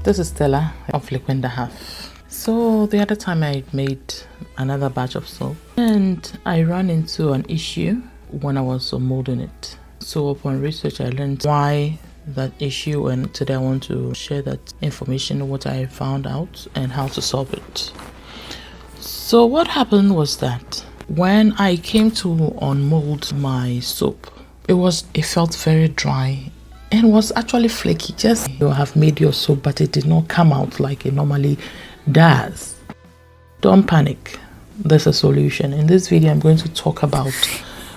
This is Stella of Liquid and a Half. So the other time I made another batch of soap and I ran into an issue when I was molding it. So upon research I learned why that issue, and today I want to share that information, what I found out and how to solve it. So what happened was that when I came to unmold my soap, it felt very dry and was actually flaky. Just you have made your soap, but it did not come out like it normally does. Don't panic. There's a solution. In this video, I'm going to talk about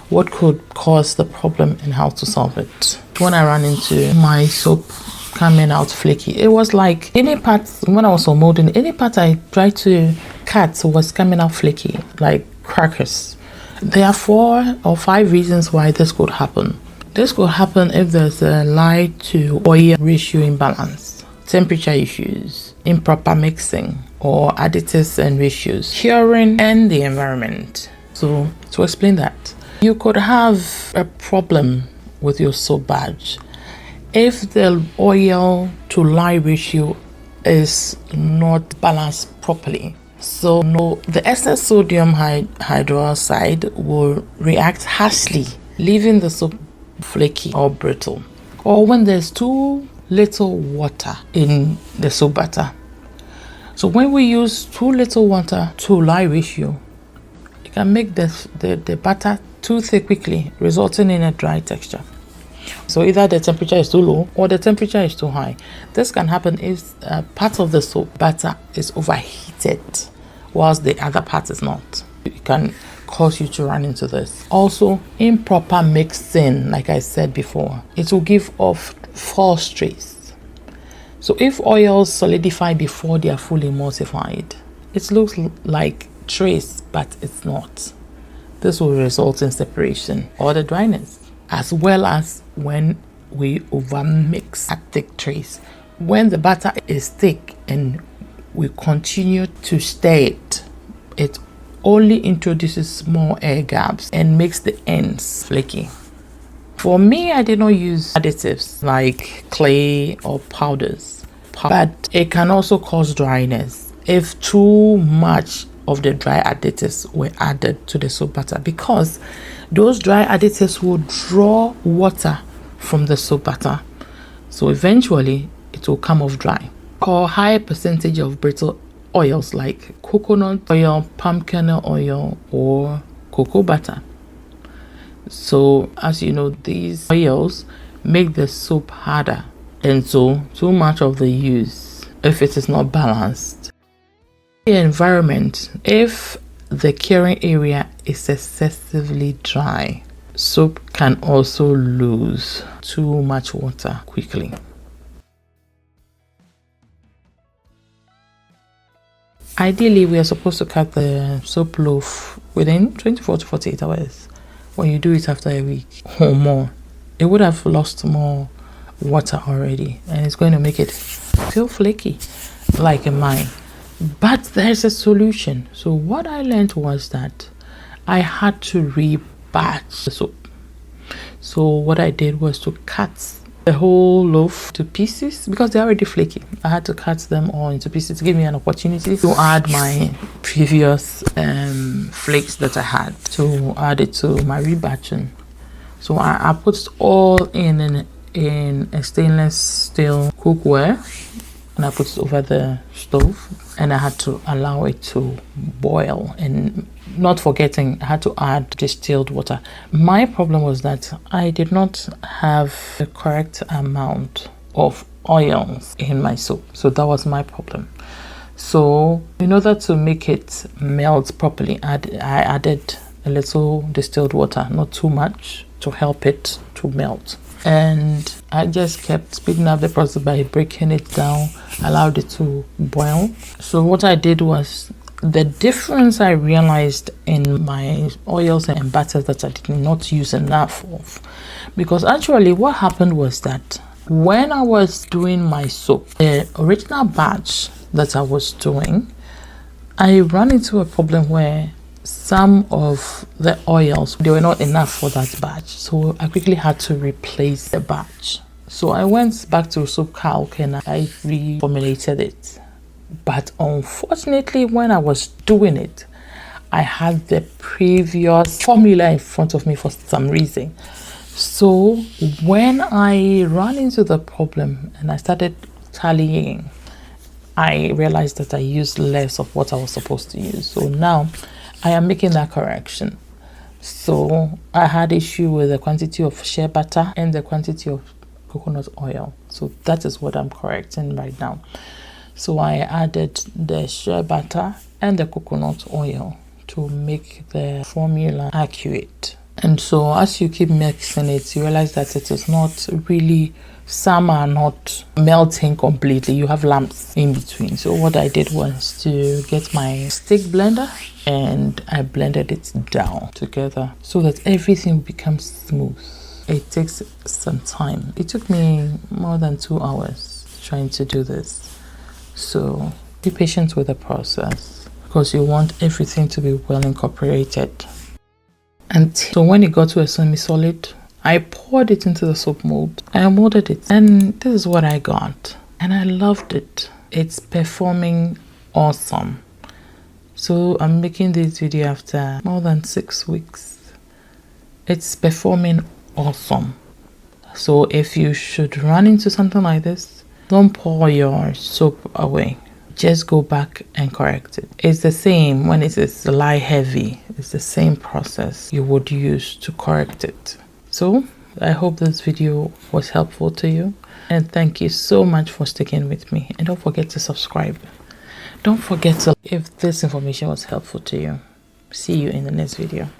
what could cause the problem and how to solve it. When I ran into my soap coming out flaky, it was like any part, when I was molding, any part I tried to cut was coming out flaky, like crackers. There are 4 or 5 reasons why this could happen. This could happen if there's a light to oil ratio imbalance, temperature issues, improper mixing, or additives and ratios, curing, and the environment. So to explain that, you could have a problem with your soap batch if the oil to lye ratio is not balanced properly. So the excess sodium hydroxide will react harshly, leaving the soap flaky or brittle. Or when there's too little water in the soap batter. So when we use too little water to lye ratio, it can make the batter too thick quickly, resulting in a dry texture. So either the temperature is too low or the temperature is too high. This can happen if part of the soap batter is overheated whilst the other part is not. It can cause you to run into this. Also, improper mixing, like I said before, it will give off false trace. So if oils solidify before they are fully emulsified, it looks like trace, but it's not. This will result in separation or the dryness, as well as when we overmix a thick trace. When the batter is thick and we continue to stir it only introduces small air gaps and makes the ends flaky. For me, I did not use additives like clay or powders, but it can also cause dryness if too much of the dry additives were added to the soap batter, because those dry additives will draw water from the soap batter. So eventually it will come off dry. Or high percentage of brittle oils like coconut oil, pumpkin oil, or cocoa butter. So as you know, these oils make the soap harder, and so too much of the use if it is not balanced. The environment, if the curing area is excessively dry, soap can also lose too much water quickly. Ideally, we are supposed to cut the soap loaf within 24 to 48 hours. When you do it after a week or more, it would have lost more water already, and it's going to make it feel flaky like mine. But there's a solution. So what I learned was that I had to rebatch the soap. So what I did was to cut the whole loaf to pieces because they're already flaky. I had to cut them all into pieces to give me an opportunity to add my previous flakes that I had, to add it to my rebatching. So I put it all in a stainless steel cookware, and I put it over the stove, and I had to allow it to boil, and not forgetting I had to add distilled water. My problem was that I did not have the correct amount of oils in my soap, so that was my problem. So in order to make it melt properly, I added a little distilled water, not too much, to help it to melt. And I just kept speeding up the process by breaking it down, allowed it to boil. So what I did was, the difference I realized in my oils and butters that I did not use enough of, because actually what happened was that when I was doing my soap, the original batch that I was doing, I ran into a problem where some of the oils, they were not enough for that batch, so I quickly had to replace the batch. So I went back to soap calc and I reformulated it. But unfortunately, when I was doing it, I had the previous formula in front of me for some reason. So when I ran into the problem and I started tallying, I realized that I used less of what I was supposed to use. So now I am making that correction. So I had issue with the quantity of shea butter and the quantity of coconut oil. So that is what I'm correcting right now. So I added the shea butter and the coconut oil to make the formula accurate. And so as you keep mixing it, you realize that it is not really, some are not melting completely. You have lumps in between. So what I did was to get my stick blender and I blended it down together so that everything becomes smooth. It takes some time. It took me more than 2 hours trying to do this. So be patient with the process because you want everything to be well incorporated. And so when it got to a semi-solid, I poured it into the soap mold. I molded it and this is what I got. And I loved it. It's performing awesome. So I'm making this video after more than 6 weeks. It's performing awesome. So if you should run into something like this, don't pour your soap away. Just go back and correct it. It's the same when it is lye heavy. It's the same process you would use to correct it. So I hope this video was helpful to you. And thank you so much for sticking with me. And don't forget to subscribe. Don't forget to, if this information was helpful to you. See you in the next video.